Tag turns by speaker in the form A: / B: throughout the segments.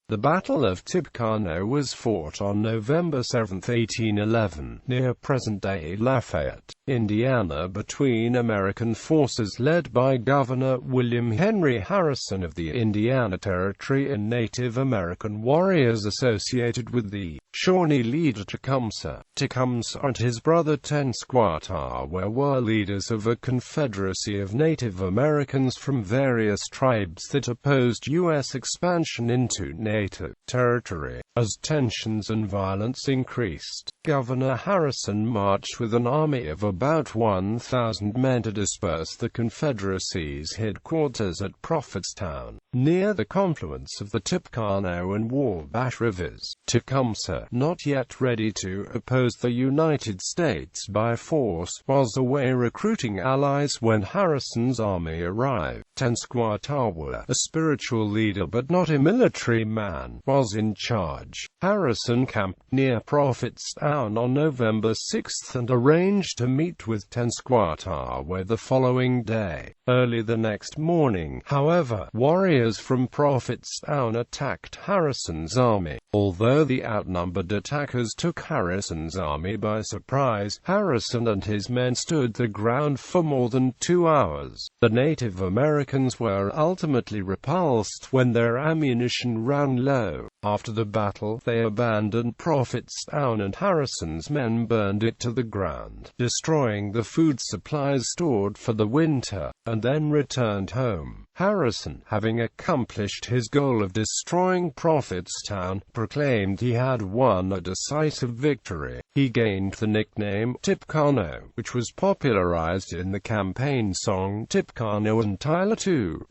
A: The Battle of Tippecanoe was fought on November 7, 1811, near present-day Lafayette, Indiana, between American forces led by Governor William Henry Harrison of the Indiana Territory and Native American warriors associated with the Shawnee leader Tecumseh. Tecumseh and his brother Tenskwatawa were leaders of a confederacy of Native Americans from various tribes that opposed U.S. expansion into native territory. As tensions and violence increased, Governor Harrison marched with an army of about 1,000 men to disperse the Confederacy's headquarters at Prophetstown, near the confluence of the Tippecanoe and Wabash Rivers. Tecumseh, not yet ready to oppose the United States by force, was away recruiting allies when Harrison's army arrived. Tenskwatawa, a spiritual leader but not a military man, was in charge. Harrison camped near Prophetstown on November 6 and arranged to meet with Tenskwatawa the following day. Early the next morning, however, warriors from Prophetstown attacked Harrison's army. Although the outnumbered attackers took Harrison's army by surprise, Harrison and his men stood their ground for more than 2 hours. The Native Americans were ultimately repulsed when their ammunition ran low. After the battle, they abandoned Prophetstown and Harrison's men burned it to the ground, destroying the food supplies stored for the winter, and then returned home. Harrison, having accomplished his goal of destroying Prophetstown, proclaimed he had won a decisive victory. He gained the nickname Tippecanoe, which was popularized in the campaign song Tippecanoe and Untitled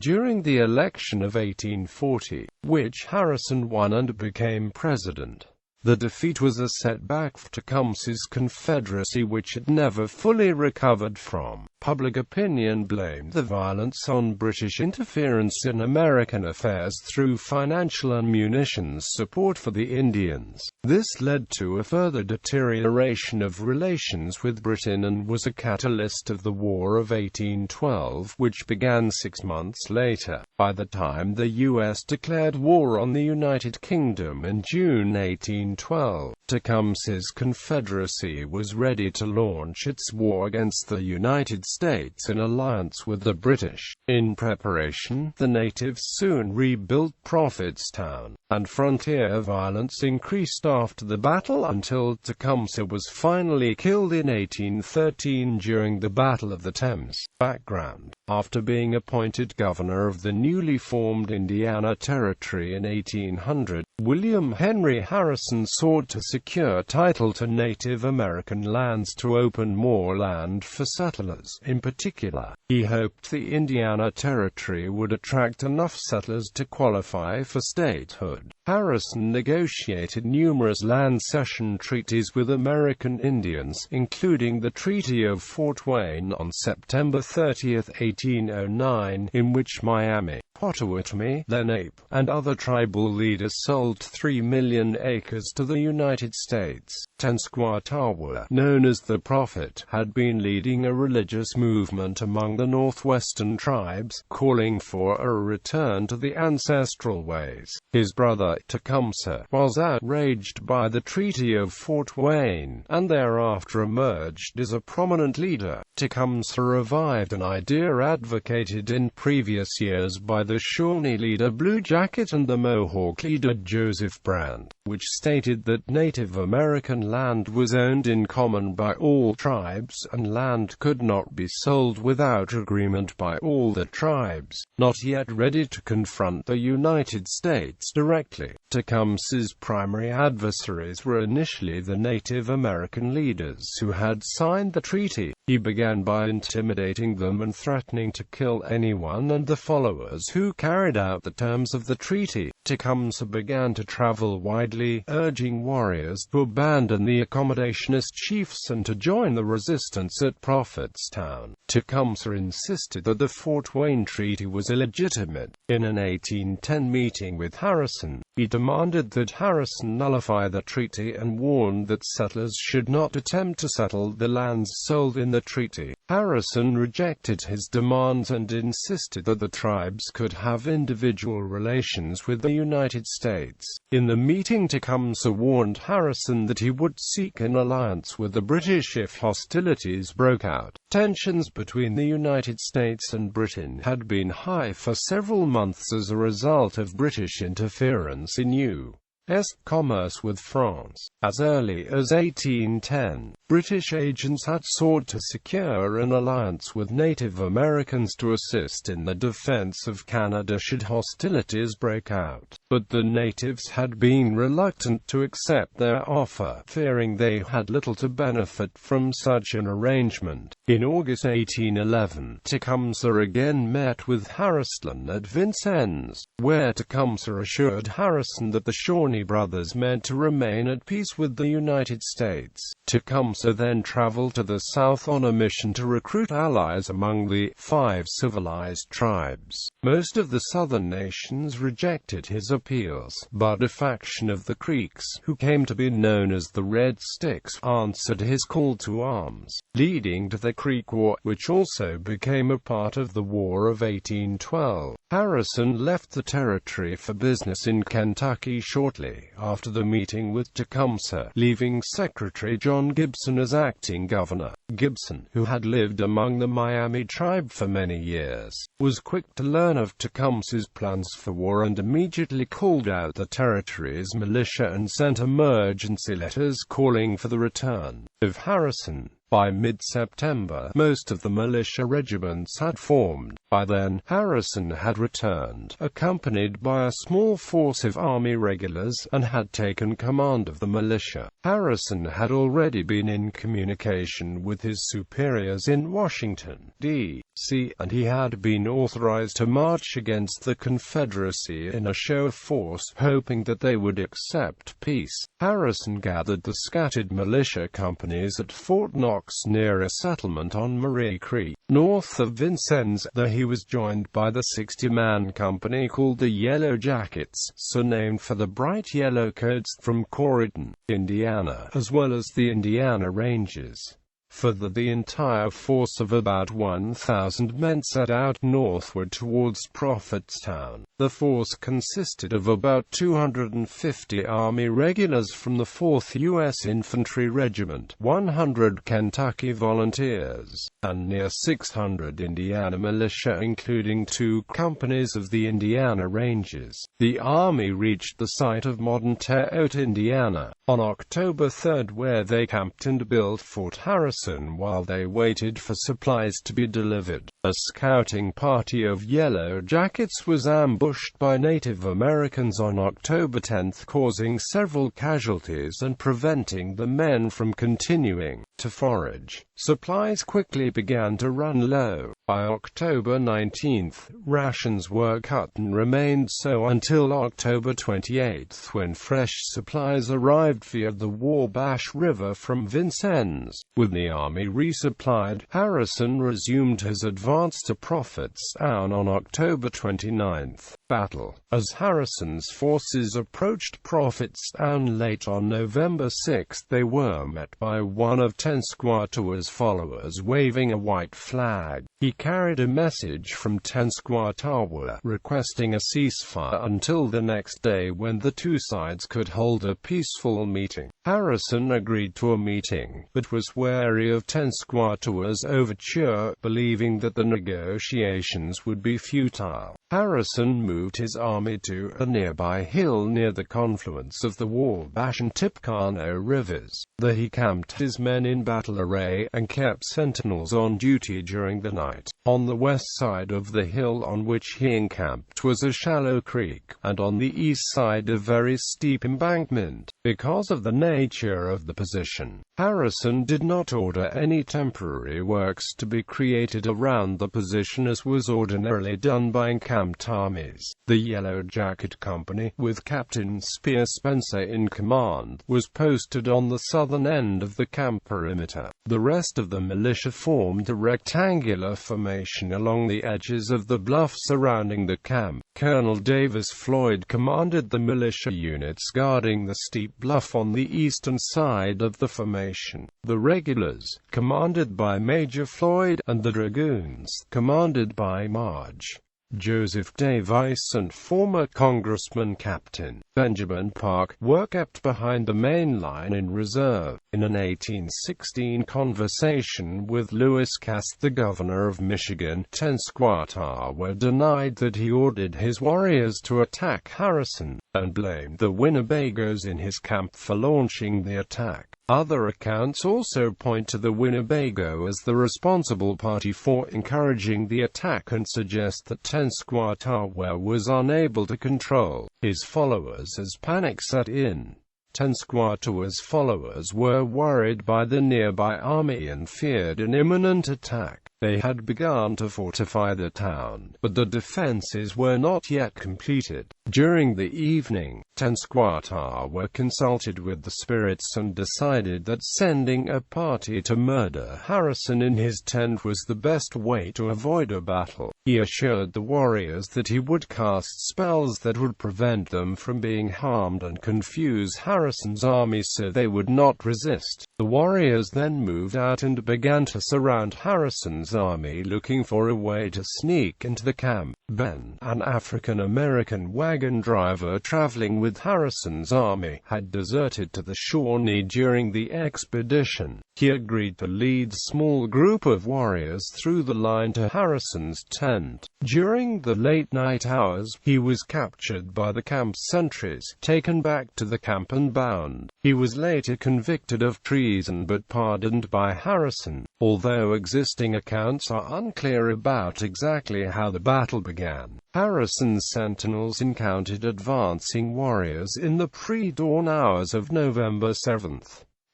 A: during the election of 1840, which Harrison won and became president. The defeat was a setback for Tecumseh's Confederacy which it never fully recovered from. Public opinion blamed the violence on British interference in American affairs through financial and munitions support for the Indians. This led to a further deterioration of relations with Britain and was a catalyst of the War of 1812, which began 6 months later. By the time the U.S. declared war on the United Kingdom in June 1812, Tecumseh's Confederacy was ready to launch its war against the United States in alliance with the British. In preparation, the natives soon rebuilt Prophetstown, and frontier violence increased after the battle until Tecumseh was finally killed in 1813 during the Battle of the Thames. Background: after being appointed governor of the newly formed Indiana Territory in 1800, William Henry Harrison sought to secure title to Native American lands to open more land for settlers. In particular, he hoped the Indiana Territory would attract enough settlers to qualify for statehood. Harrison negotiated numerous land cession treaties with American Indians, including the Treaty of Fort Wayne on September 30, 1809, in which Miami, Potawatomi, Lenape, and other tribal leaders sold 3 million acres to the United States. Tenskwatawa, known as the Prophet, had been leading a religious movement among the northwestern tribes, calling for a return to the ancestral ways. His brother, Tecumseh, was outraged by the Treaty of Fort Wayne, and thereafter emerged as a prominent leader. Tecumseh revived an idea advocated in previous years by the Shawnee leader Blue Jacket and the Mohawk leader Joseph Brand, which stated that Native American land was owned in common by all tribes, and land could not be sold without agreement by all the tribes. Not yet ready to confront the United States directly, Tecumseh's primary adversaries were initially the Native American leaders who had signed the treaty. He began by intimidating them and threatening to kill anyone and the followers who carried out the terms of the treaty. Tecumseh began to travel widely, urging warriors to abandon the accommodationist chiefs and to join the resistance at Prophetstown. Tecumseh insisted that the Fort Wayne Treaty was illegitimate. In an 1810 meeting with Harrison, he demanded that Harrison nullify the treaty and warned that settlers should not attempt to settle the lands sold in the the treaty. Harrison rejected his demands and insisted that the tribes could have individual relations with the United States. In the meeting, Tecumseh warned Harrison that he would seek an alliance with the British if hostilities broke out. Tensions between the United States and Britain had been high for several months as a result of British interference in U.S. commerce with France. As early as 1810, British agents had sought to secure an alliance with Native Americans to assist in the defense of Canada should hostilities break out, but the natives had been reluctant to accept their offer, fearing they had little to benefit from such an arrangement. In August 1811, Tecumseh again met with Harrison at Vincennes, where Tecumseh assured Harrison that the Shawnee brothers meant to remain at peace with the United States. Tecumseh then traveled to the south on a mission to recruit allies among the 5 civilized tribes. Most of the southern nations rejected his appeals, but a faction of the Creeks, who came to be known as the Red Sticks, answered his call to arms, leading to the Creek War, which also became a part of the War of 1812. Harrison left the territory for business in Kentucky shortly after the meeting with Tecumseh, leaving Secretary John Gibson as acting governor. Gibson, who had lived among the Miami tribe for many years, was quick to learn of Tecumseh's plans for war and immediately called out the territory's militia and sent emergency letters calling for the return of Harrison. By mid-September, most of the militia regiments had formed. By then, Harrison had returned, accompanied by a small force of Army regulars, and had taken command of the militia. Harrison had already been in communication with his superiors in Washington, D.C., and he had been authorized to march against the Confederacy in a show of force, hoping that they would accept peace. Harrison gathered the scattered militia companies at Fort Knox near a settlement on Marie Creek, north of Vincennes, though he was joined by the 60-man company called the Yellow Jackets, so named for the bright yellow coats from Corydon, Indiana, as well as the Indiana Rangers. Further, the entire force of about 1,000 men set out northward towards Prophetstown. The force consisted of about 250 Army regulars from the 4th U.S. Infantry Regiment, 100 Kentucky Volunteers, and near 600 Indiana militia, including 2 companies of the Indiana Rangers. The Army reached the site of modern Terre Haute, Indiana, on October 3, where they camped and built Fort Harrison while they waited for supplies to be delivered. A scouting party of Yellow Jackets was ambushed by Native Americans on October 10, causing several casualties and preventing the men from continuing to forage. Supplies quickly began to run low. By October 19, rations were cut and remained so until October 28, when fresh supplies arrived via the Wabash River from Vincennes. With the army resupplied, Harrison resumed his advance to Prophetstown on October 29. Battle. As Harrison's forces approached Prophetstown late on November 6, they were met by one of Tenskwatawa's followers waving a white flag. He carried a message from Tenskwatawa requesting a ceasefire until the next day, when the two sides could hold a peaceful meeting. Harrison agreed to a meeting, but was wary of Tenskwatawa's overture, believing that the negotiations would be futile. Harrison moved his army to a nearby hill near the confluence of the Wabash and Tippecanoe rivers. There he camped his men in battle array, and kept sentinels on duty during the night. On the west side of the hill on which he encamped was a shallow creek, and on the east side a very steep embankment. Because of the nature of the position, Harrison did not order any temporary works to be created around the position, as was ordinarily done by encamped armies. The Yellow Jacket Company, with Captain Spear Spencer in command, was posted on the southern end of the camp perimeter. The rest of the militia formed a rectangular formation formation along the edges of the bluff surrounding the camp. Colonel Davis Floyd commanded the militia units guarding the steep bluff on the eastern side of the formation. The regulars, commanded by Major Floyd, and the dragoons, commanded by Marge. Joseph Davis and former Congressman Captain Benjamin Park were kept behind the main line in reserve. In an 1816 conversation with Lewis Cass, the governor of Michigan, Tenskwatawa denied that he ordered his warriors to attack Harrison, and blamed the Winnebagos in his camp for launching the attack. Other accounts also point to the Winnebago as the responsible party for encouraging the attack and suggest that Tenskwatawa was unable to control his followers as panic set in. Tenskwatawa's followers were worried by the nearby army and feared an imminent attack. They had begun to fortify the town, but the defenses were not yet completed. During the evening, Tenskwatawa consulted with the spirits and decided that sending a party to murder Harrison in his tent was the best way to avoid a battle. He assured the warriors that he would cast spells that would prevent them from being harmed and confuse Harrison's army so they would not resist. The warriors then moved out and began to surround Harrison's army, looking for a way to sneak into the camp. Ben, an African-American wagon driver traveling with Harrison's army, had deserted to the Shawnee during the expedition. He agreed to lead a small group of warriors through the line to Harrison's tent. During the late-night hours, he was captured by the camp sentries, taken back to the camp and bound. He was later convicted of treason but pardoned by Harrison, although existing accounts are unclear about exactly how the battle began. Harrison's sentinels encountered advancing warriors in the pre-dawn hours of November 7.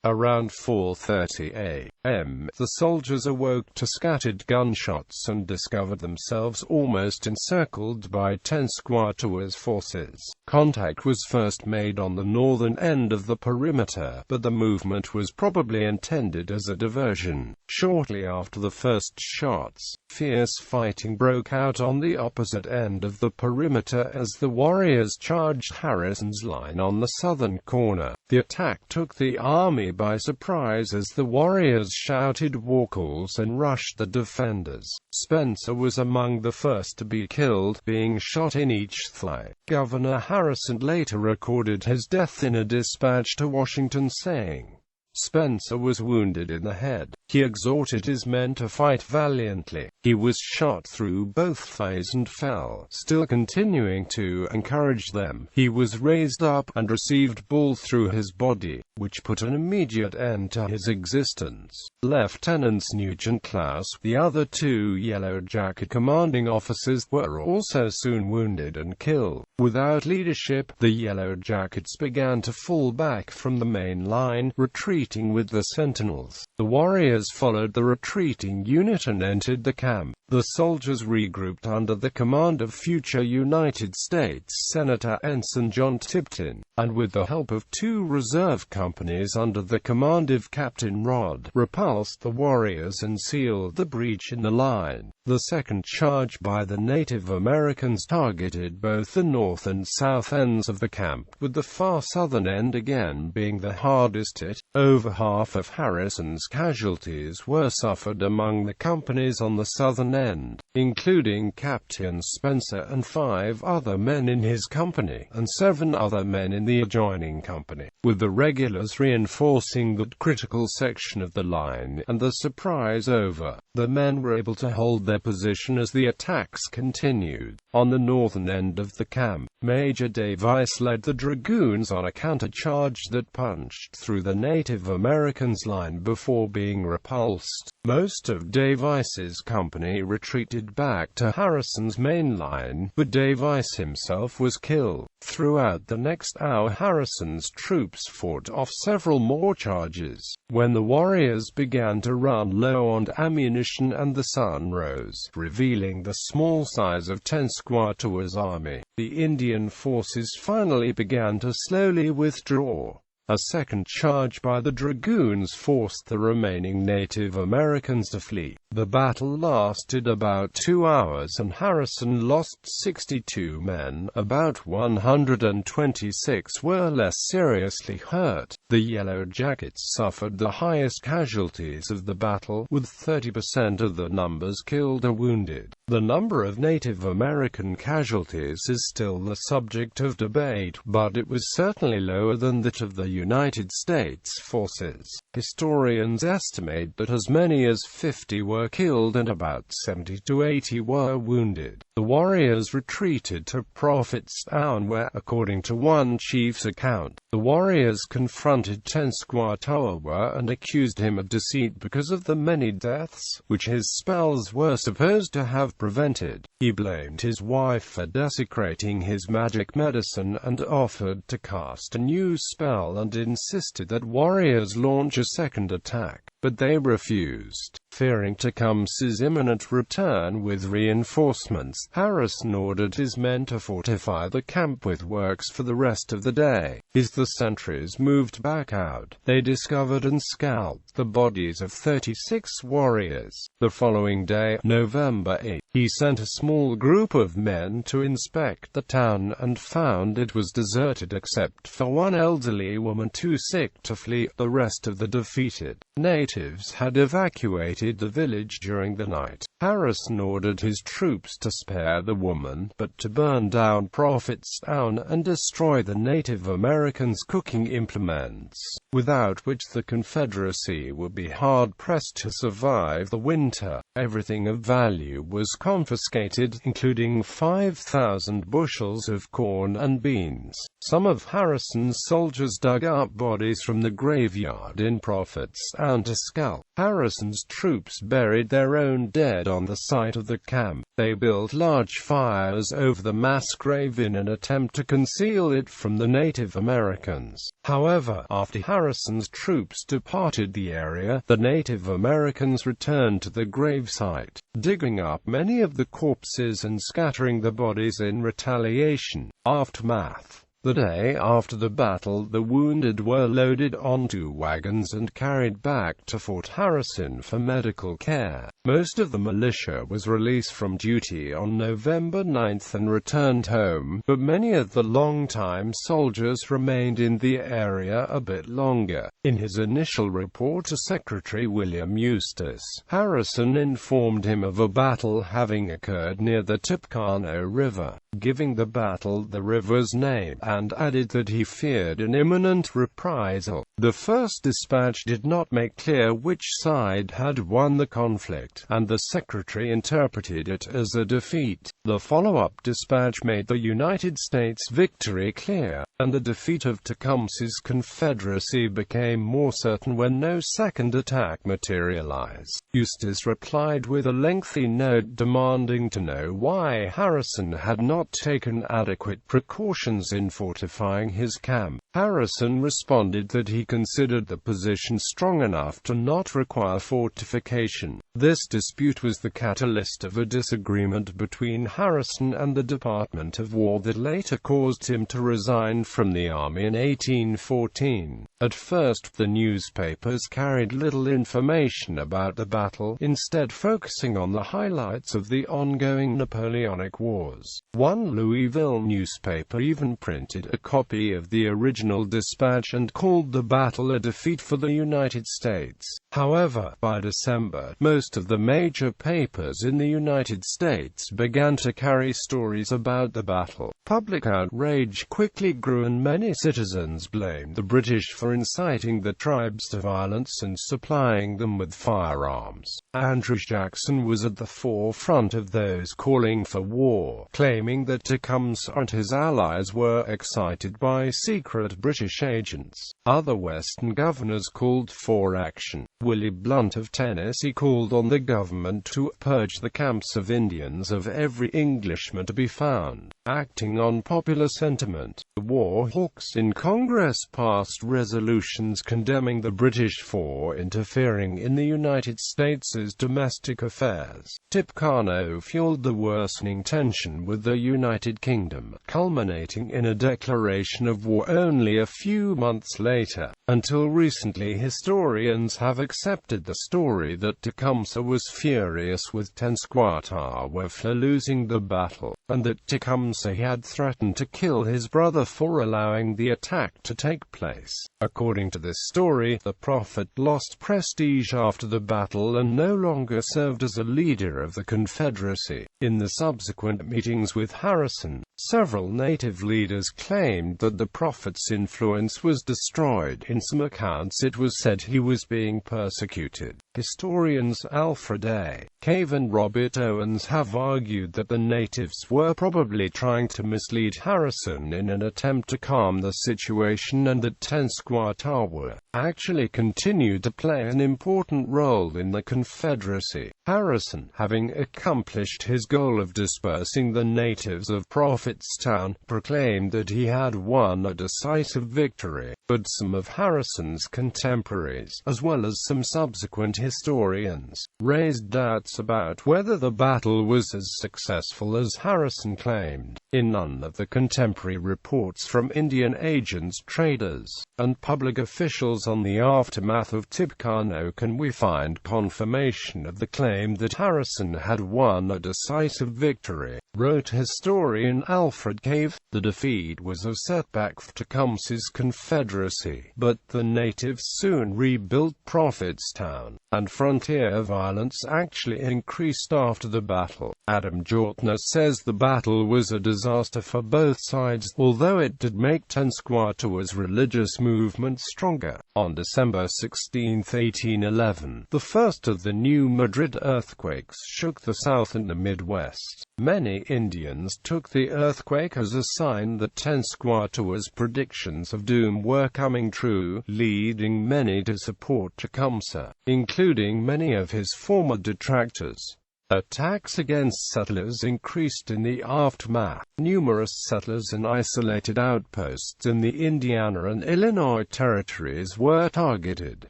A: Around 4:30 a.m., the soldiers awoke to scattered gunshots and discovered themselves almost encircled by Tenskwatawa's forces. Contact was first made on the northern end of the perimeter, but the movement was probably intended as a diversion. Shortly after the first shots, fierce fighting broke out on the opposite end of the perimeter as the warriors charged Harrison's line on the southern corner. The attack took the army by surprise as the warriors shouted war calls and rushed the defenders. Spencer was among the first to be killed, being shot in each thigh. Governor Harrison later recorded his death in a dispatch to Washington, saying, "Spencer was wounded in the head. He exhorted his men to fight valiantly. He was shot through both thighs and fell. Still continuing to encourage them, he was raised up and received ball through his body, which put an immediate end to his existence." Lieutenants Nugent Claus, the other two Yellow Jacket commanding officers, were also soon wounded and killed. Without leadership, the Yellow Jackets began to fall back from the main line, retreating with the sentinels. The warriors followed the retreating unit and entered the camp. The soldiers regrouped under the command of future United States Senator Ensign John Tipton, and with the help of two reserve companies under the command of Captain Rod, repulsed the warriors and sealed the breach in the line. The second charge by the Native Americans targeted both the north and south ends of the camp, with the far southern end again being the hardest hit. Over half of Harrison's casualties were suffered among the companies on the southern end, including Captain Spencer and 5 other men in his company, and 7 other men in the adjoining company, with the regulars reinforcing that critical section of the line. And the surprise over, the men were able to hold their position as the attacks continued. On the northern end of the camp, Major Davis led the dragoons on a countercharge that punched through the Native Americans' line before being repulsed. Most of Davis's company retreated back to Harrison's main line, but Davis himself was killed. Throughout the next hour, Harrison's troops fought off several more charges. When the warriors began to run low on ammunition and the sun rose, revealing the small size of Tenskwatawa's army, the Indian forces finally began to slowly withdraw. A second charge by the dragoons forced the remaining Native Americans to flee. The battle lasted about 2 hours and Harrison lost 62 men. About 126 were less seriously hurt. The Yellow Jackets suffered the highest casualties of the battle, with 30% of the numbers killed or wounded. The number of Native American casualties is still the subject of debate, but it was certainly lower than that of the United States forces. Historians estimate that as many as 50 were killed and about 70 to 80 were wounded. The warriors retreated to Prophetstown where, according to one chief's account, the warriors confronted Tenskwatawa and accused him of deceit because of the many deaths, which his spells were supposed to have prevented. He blamed his wife for desecrating his magic medicine and offered to cast a new spell and insisted that warriors launch a second attack, but they refused. Fearing Tecumseh's imminent return with reinforcements, Harrison ordered his men to fortify the camp with works for the rest of the day. As the sentries moved back out, they discovered and scalped the bodies of 36 warriors. The following day, November 8, he sent a small group of men to inspect the town and found it was deserted except for one elderly woman too sick to flee. The rest of the defeated natives had evacuated the village during the night. Harrison ordered his troops to spare the woman, but to burn down Prophetstown and destroy the Native Americans' cooking implements, without which the Confederacy would be hard-pressed to survive the winter. Everything of value was confiscated, including 5,000 bushels of corn and beans. Some of Harrison's soldiers dug up bodies from the graveyard in Prophetstown to scalp. Harrison's troops buried their own dead on the site of the camp. They built large fires over the mass grave in an attempt to conceal it from the Native Americans. However, after Harrison's troops departed the area, the Native Americans returned to the gravesite, digging up many of the corpses and scattering the bodies in retaliation. Aftermath. The day after the battle, the wounded were loaded onto wagons and carried back to Fort Harrison for medical care. Most of the militia was released from duty on November 9 and returned home, but many of the long-time soldiers remained in the area a bit longer. In his initial report to Secretary William Eustis, Harrison informed him of a battle having occurred near the Tippecanoe River, giving the battle the river's name, and added that he feared an imminent reprisal. The first dispatch did not make clear which side had won the conflict, and the secretary interpreted it as a defeat. The follow-up dispatch made the United States victory clear, and the defeat of Tecumseh's Confederacy became more certain when no second attack materialized. Eustis replied with a lengthy note demanding to know why Harrison had not taken adequate precautions in fortifying his camp. Harrison responded that he considered the position strong enough to not require fortification. This dispute was the catalyst of a disagreement between Harrison and the Department of War that later caused him to resign from the army in 1814. At first, the newspapers carried little information about the battle, instead focusing on the highlights of the ongoing Napoleonic Wars. One Louisville newspaper even printed a copy of the original dispatch and called the battle a defeat for the United States. However, by December, most of the major papers in the United States began to carry stories about the battle. Public outrage quickly grew and many citizens blamed the British for inciting the tribes to violence and supplying them with firearms. Andrew Jackson was at the forefront of those calling for war, claiming that Tecumseh and his allies were excited by secret British agents. Other Western governors called for action. Willie Blount of Tennessee called on the government to purge the camps of Indians of every Englishman to be found. Acting on popular sentiment, the war hawks in Congress passed resolutions condemning the British for interfering in the United States' domestic affairs. Tippecanoe fueled the worsening tension with the United Kingdom, culminating in a declaration of war only a few months later. Until recently, historians have accepted the story that Tecumseh was furious with Tenskwatawa for losing the battle, and that Tecumseh had threatened to kill his brother for allowing the attack to take place. According to this story, the prophet lost prestige after the battle and no longer served as a leader of the Confederacy. In the subsequent meetings with Harrison, several native leaders claimed that the prophet's influence was destroyed. In some accounts it was said he was being persecuted. Historians Alfred A. Cave and Robert Owens have argued that the natives were probably trying to mislead Harrison in an attempt to calm the situation, and that Tenskwatawa actually continued to play an important role in the Confederacy. Harrison, having accomplished his goal of dispersing the natives of Prophetstown, proclaimed that he had won a decisive victory, but some of Harrison's contemporaries, as well as some subsequent historians, raised doubts about whether the battle was as successful as Harrison claimed. In none of the contemporary reports from Indian agents, traders, and public officials on the aftermath of Tippecanoe can we find confirmation of the claim that Harrison had won a decisive victory. Wrote historian Alfred Cave, the defeat was a setback for Tecumseh's Confederacy, but the natives soon rebuilt Prophetstown, and frontier violence actually increased after the battle. Adam Jortner says the battle was a disaster for both sides, although it did make Tenskwatawa's religious movement stronger. On December 16, 1811, the first of the New Madrid earthquakes shook the South and the Midwest. Many Indians took the earthquake as a sign that Tenskwatawa's predictions of doom were coming true, leading many to support Tecumseh, including many of his former detractors. Attacks against settlers increased in the aftermath. Numerous settlers and isolated outposts in the Indiana and Illinois territories were targeted,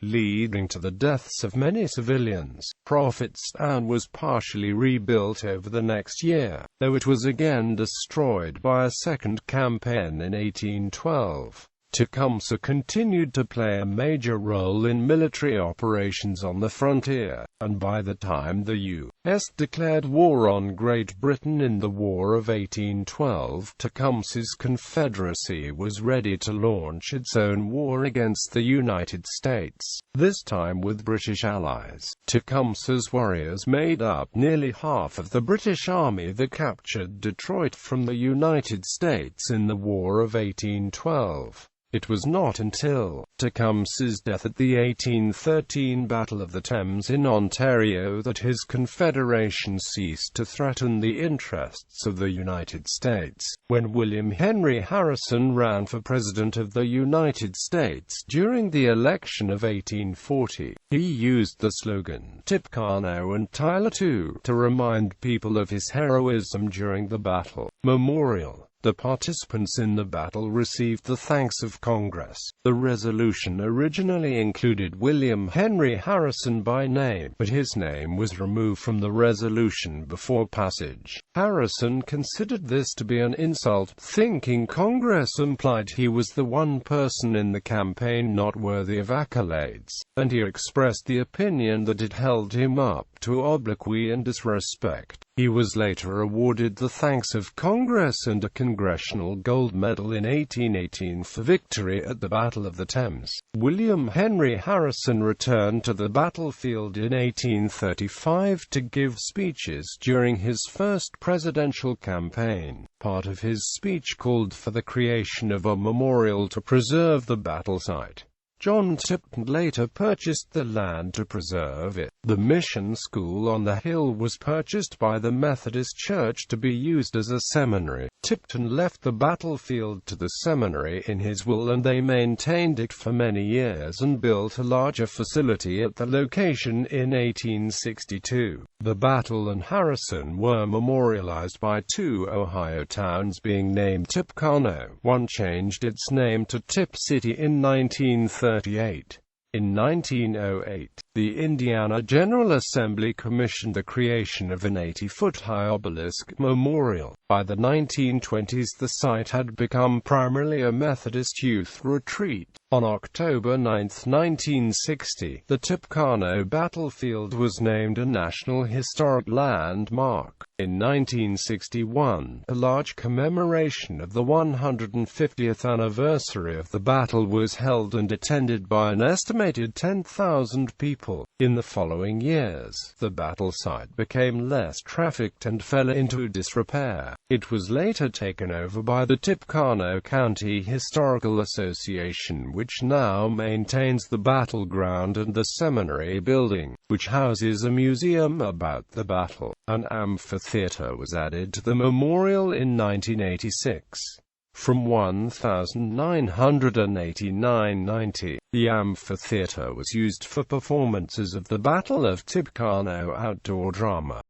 A: leading to the deaths of many civilians. Prophetstown was partially rebuilt over the next year, though it was again destroyed by a second campaign in 1812. Tecumseh continued to play a major role in military operations on the frontier, and by the time the U.S. declared war on Great Britain in the War of 1812, Tecumseh's Confederacy was ready to launch its own war against the United States, this time with British allies. Tecumseh's warriors made up nearly half of the British army that captured Detroit from the United States in the War of 1812. It was not until Tecumseh's death at the 1813 Battle of the Thames in Ontario that his confederation ceased to threaten the interests of the United States. When William Henry Harrison ran for President of the United States during the election of 1840, he used the slogan, "Tippecanoe and Wabash," to remind people of his heroism during the battle. Memorial. The participants in the battle received the thanks of Congress. The resolution originally included William Henry Harrison by name, but his name was removed from the resolution before passage. Harrison considered this to be an insult, thinking Congress implied he was the one person in the campaign not worthy of accolades, and he expressed the opinion that it held him up to obloquy and disrespect. He was later awarded the thanks of Congress and a Congressional Gold Medal in 1818 for victory at the Battle of the Thames. William Henry Harrison returned to the battlefield in 1835 to give speeches during his first presidential campaign. Part of his speech called for the creation of a memorial to preserve the battle site. John Tipton later purchased the land to preserve it. The mission school on the hill was purchased by the Methodist Church to be used as a seminary. Tipton left the battlefield to the seminary in his will, and they maintained it for many years and built a larger facility at the location in 1862. The battle and Harrison were memorialized by two Ohio towns being named Tippecanoe. One changed its name to Tip City in 1938. In 1908, the Indiana General Assembly commissioned the creation of an 80-foot-high obelisk memorial. By the 1920s, the site had become primarily a Methodist youth retreat. On October 9, 1960, the Tippecanoe battlefield was named a National Historic Landmark. In 1961, a large commemoration of the 150th anniversary of the battle was held and attended by an estimated 10,000 people. In the following years, the battle site became less trafficked and fell into disrepair. It was later taken over by the Tippecanoe County Historical Association, which now maintains the battleground and the seminary building, which houses a museum about the battle. An amphitheater was added to the memorial in 1986. From 1989-90, the amphitheater was used for performances of the Battle of Tippecanoe outdoor drama.